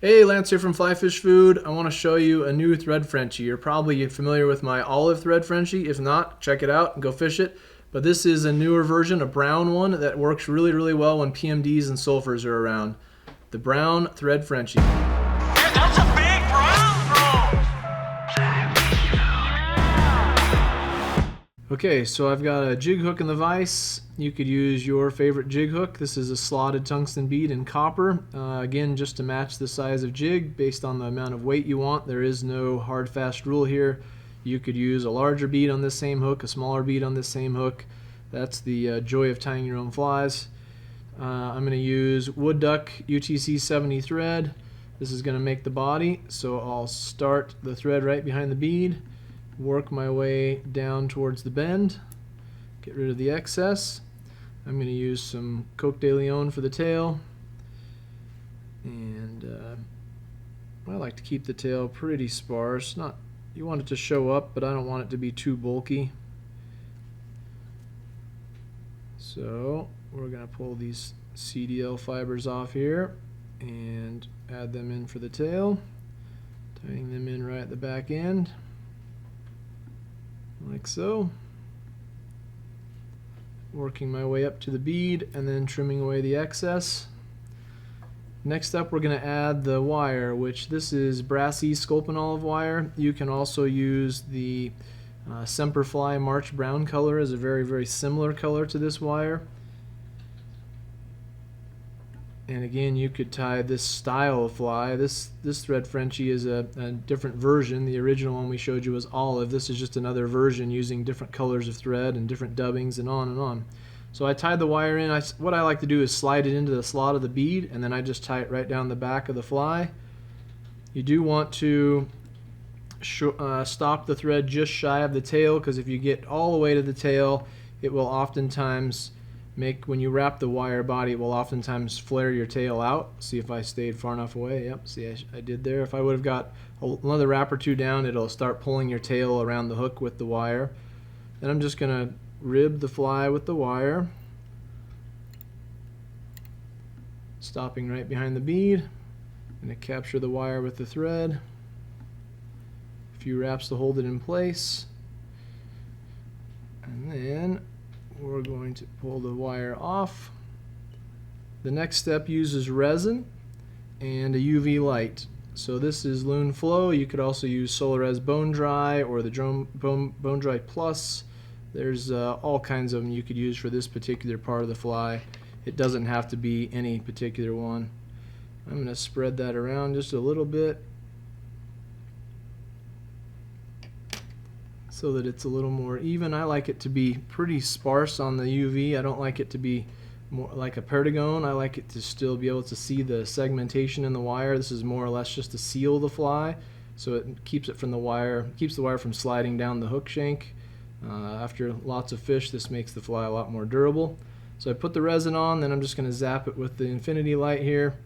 Hey, Lance here from Fly Fish Food. I want to show you a new Thread Frenchie. You're probably familiar with my olive Thread Frenchie. If not, check it out and go fish it. But this is a newer version, a brown one, that works really well when PMDs and sulfurs are around. The brown Thread Frenchie. That's a big brown bro! Okay, so I've got a jig hook in the vise. You could use your favorite jig hook. This is a slotted tungsten bead in copper. Again, just to match the size of jig based on the amount of weight you want. There is no hard fast rule here. You could use a larger bead on this same hook, a smaller bead on this same hook. That's the joy of tying your own flies. I'm going to use Wood Duck UTC 70 thread. This is going to make the body, so I'll start the thread right behind the bead, work my way down towards the bend, get rid of the excess. I'm going to use some Coke de Leon for the tail, and I like to keep the tail pretty sparse. You want it to show up, but I don't want it to be too bulky. So we're going to pull these CDL fibers off here and add them in for the tail, tying them in right at the back end, like so. Working my way up to the bead and then trimming away the excess. Next up, we're going to add the wire, which this is brassy sculpin olive wire. You can also use the Semperfli March brown color as a very similar color to this wire. And again, you could tie this style of fly. This Thread Frenchie is a different version. The original one we showed you was olive. This is just another version using different colors of thread and different dubbings and on and on. So I tied the wire in. What I like to do is slide it into the slot of the bead, and then I just tie it right down the back of the fly. You do want to stop the thread just shy of the tail, because if you get all the way to the tail, it will oftentimes when you wrap the wire body, it will oftentimes flare your tail out. See if I stayed far enough away. Yep, see I did there. If I would have got another wrap or two down, it'll start pulling your tail around the hook with the wire. Then I'm just going to rib the fly with the wire, stopping right behind the bead. I'm going to capture the wire with the thread. A few wraps to hold it in place. And then we're going to pull the wire off. The next step uses resin and a UV light. So this is Loon Flow. You could also use Solarez Bone Dry or the Bone Dry Plus. There's all kinds of them you could use for this particular part of the fly. It doesn't have to be any particular one. I'm going to spread that around just a little bit so that it's a little more even. I like it to be pretty sparse on the UV. I don't like it to be more like a perdigon. I like it to still be able to see the segmentation in the wire. This is more or less just to seal the fly, so it keeps it from the wire, keeps the wire from sliding down the hook shank. After lots of fish, this makes the fly a lot more durable. So I put the resin on, then I'm just going to zap it with the infinity light here,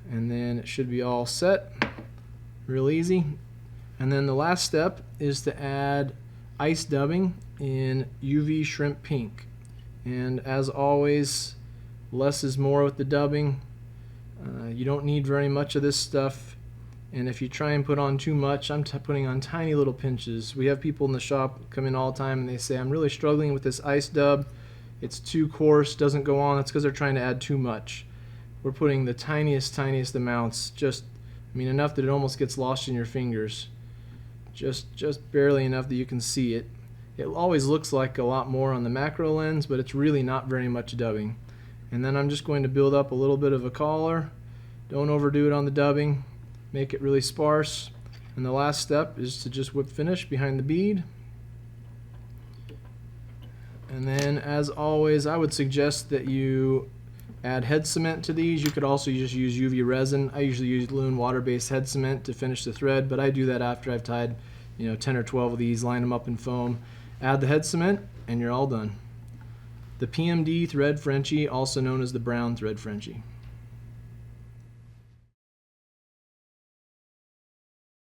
and then it should be all set. Real easy. And then the last step is to add ice dubbing in UV Shrimp Pink. And as always, less is more with the dubbing. You don't need very much of this stuff. And if you try and put on too much, I'm putting on tiny little pinches. We have people in the shop come in all the time and they say, I'm really struggling with this ice dub. It's too coarse, doesn't go on. That's because they're trying to add too much. We're putting the tiniest amounts, enough that it almost gets lost in your fingers. Just barely enough that you can see it. It always looks like a lot more on the macro lens, but it's really not very much dubbing. And then I'm just going to build up a little bit of a collar. Don't overdo it on the dubbing. Make it really sparse. And the last step is to just whip finish behind the bead. And then, as always, I would suggest that you add head cement to these. You could also just use UV resin. I usually use Loon water-based head cement to finish the thread, but I do that after I've tied 10 or 12 of these, line them up in foam. Add the head cement, and you're all done. The PMD Thread Frenchie, also known as the brown Thread Frenchie.